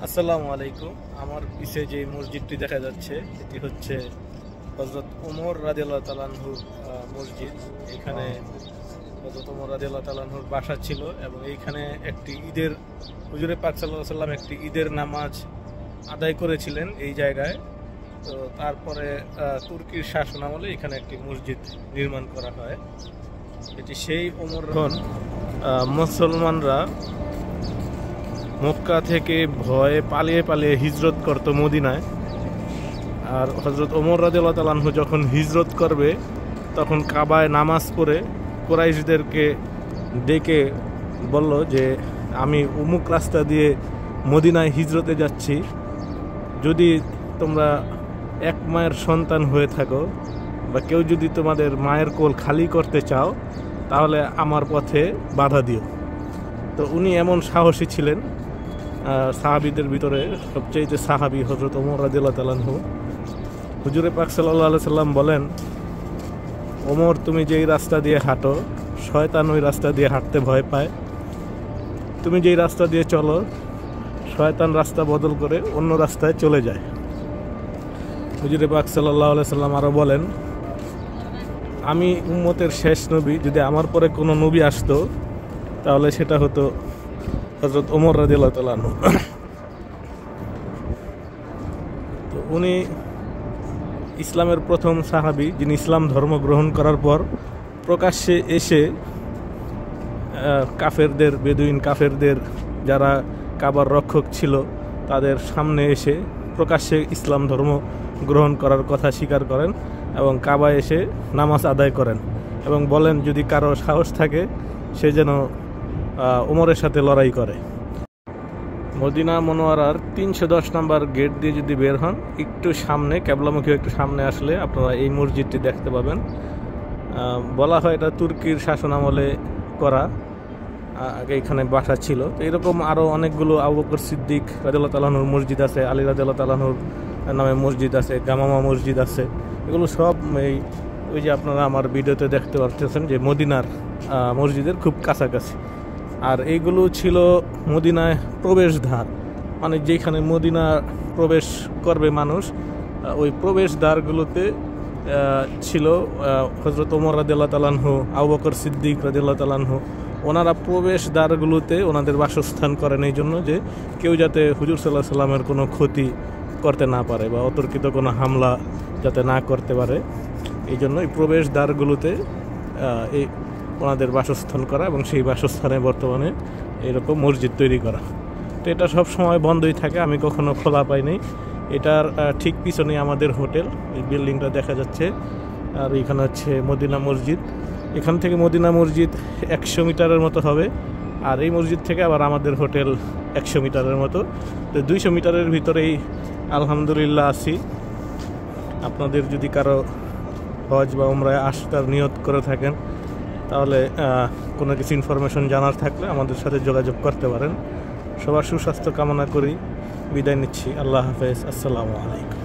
আসসালামু আলাইকুম। আমার পিছে যে মসজিদটি দেখা যাচ্ছে এটি হচ্ছে হযরত ওমর রাদিয়াল্লাহু তাআলা আনহুর মসজিদ। এখানে হযরত ওমর রাদিয়াল্লাহু তাআলা আনহুর বাসা ছিল এবং এইখানে একটি ঈদের হুজুরে পাক সাল্লাল্লাহু আলাইহি ওয়াসাল্লাম একটি ঈদের নামাজ আদায় করেছিলেন এই জায়গায়। তো তারপরে তুর্কির শাসনামলে এখানে একটি মসজিদ নির্মাণ করা হয়। এটি সেই ওমর। মুসলমানরা মক্কা থেকে ভয়ে পালিয়ে পালিয়ে হিজরত করত মদিনায়। আর হযরত ওমর রাদিয়াল্লাহু তাআলা আনহু যখন হিজরত করবে তখন কাবায় নামাজ পড়ে কুরাইশদেরকে ডেকে বলল যে আমি অমুক রাস্তা দিয়ে মদিনায় হিজরতে যাচ্ছি, যদি তোমরা এক মায়ের সন্তান হয়ে থাকো বা কেউ যদি তোমাদের মায়ের কোল খালি করতে চাও তাহলে আমার পথে বাধা দিও। তো উনি এমন সাহসী ছিলেন, সাহাবীদের ভিতরে সবচেয়ে সাহাবী হযরত ওমর রাদিয়াল্লাহু তাআলা আনহু। হুজুরে পাক সাল্লাল্লাহু আলাইহি সাল্লাম বলেন, ওমর তুমি যেই রাস্তা দিয়ে হাঁটো শয়তান ওই রাস্তা দিয়ে হাঁটতে ভয় পায়, তুমি যেই রাস্তা দিয়ে চলো শয়তান রাস্তা বদল করে অন্য রাস্তায় চলে যায়। হুজুরে পাক সাল্লাল্লাহু আলাইহি সাল্লাম আরও বলেন, আমি উম্মতের শেষ নবী, যদি আমার পরে কোনো নবী আসতো তাহলে সেটা হতো হযরত ওমর রাদিয়াল্লাহু তাআলা আনহু। তো উনি ইসলামের প্রথম সাহাবী যিনি ইসলাম ধর্ম গ্রহণ করার পর প্রকাশ্যে এসে কাফেরদের, বেদুইন কাফেরদের যারা কাবার রক্ষক ছিল তাদের সামনে এসে প্রকাশ্যে ইসলাম ধর্ম গ্রহণ করার কথা স্বীকার করেন এবং কাবায় এসে নামাজ আদায় করেন এবং বলেন যদি কারো সাহস থাকে সে যেন ওমরের সাথে লড়াই করে। মদিনা মনোয়ারার 310 নম্বর গেট দিয়ে যদি বের হন একটু সামনে, ক্যাবলামুখী একটু সামনে আসলে আপনারা এই মসজিদটি দেখতে পাবেন। বলা হয় এটা তুর্কির শাসন আমলে করা, আগে এখানে বাসা ছিল। তো এরকম আরও অনেকগুলো আবু বকর সিদ্দিক রাদিয়াল্লাহু তাআলা আনহুর মসজিদ আছে, আলী রাদিয়াল্লাহু তাআলা আনহুর নামে মসজিদ আছে, গামামা মসজিদ আছে। এগুলো সব ওই যে আপনারা আমার ভিডিওতে দেখতে পাচ্ছেন যে মদিনার মসজিদের খুব কাছাকাছি। আর এইগুলো ছিল মদিনায় প্রবেশদ্বার, মানে যেখানে মদিনা প্রবেশ করবে মানুষ ওই প্রবেশ দ্বারগুলোতে ছিল হযরত ওমর রাদিয়াল্লাহু তাআলা আনহু, আবু বকর সিদ্দিক রাদিয়াল্লাহু তাআলা আনহু। ওনারা প্রবেশ দ্বারগুলোতে ওনাদের বাসস্থান করেন এই জন্য যে কেউ যাতে হুজুর সাল্লাল্লাহু আলাইহি সাল্লামের কোনো ক্ষতি করতে না পারে বা অতর্কিত কোনো হামলা যাতে না করতে পারে, এই জন্য এই প্রবেশ দ্বারগুলোতে এই ওনাদের বাসস্থান করা এবং সেই বাসস্থানে বর্তমানে এরকম মসজিদ তৈরি করা। তো এটা সব সময় বন্ধই থাকে, আমি কখনো খোলা পাইনি। এটার ঠিক পিছনেই আমাদের হোটেল, এই বিল্ডিংটা দেখা যাচ্ছে। আর এখানে হচ্ছে মদিনা মসজিদ। এখান থেকে মদিনা মসজিদ 100 মিটারের মতো হবে, আর এই মসজিদ থেকে আবার আমাদের হোটেল 100 মিটারের মতো। তো 200 মিটারের ভিতরেই আলহামদুলিল্লাহ আছি। আপনাদের যদি কারো হজ বা উমরায় আসার নিয়ত করে থাকেন তাহলে কোনো কিছু ইনফরমেশন জানার থাকলে আমাদের সাথে যোগাযোগ করতে পারেন। সবার সুস্বাস্থ্য কামনা করি বিদায় নিচ্ছি। আল্লাহ হাফেজ। আসসালামু আলাইকুম।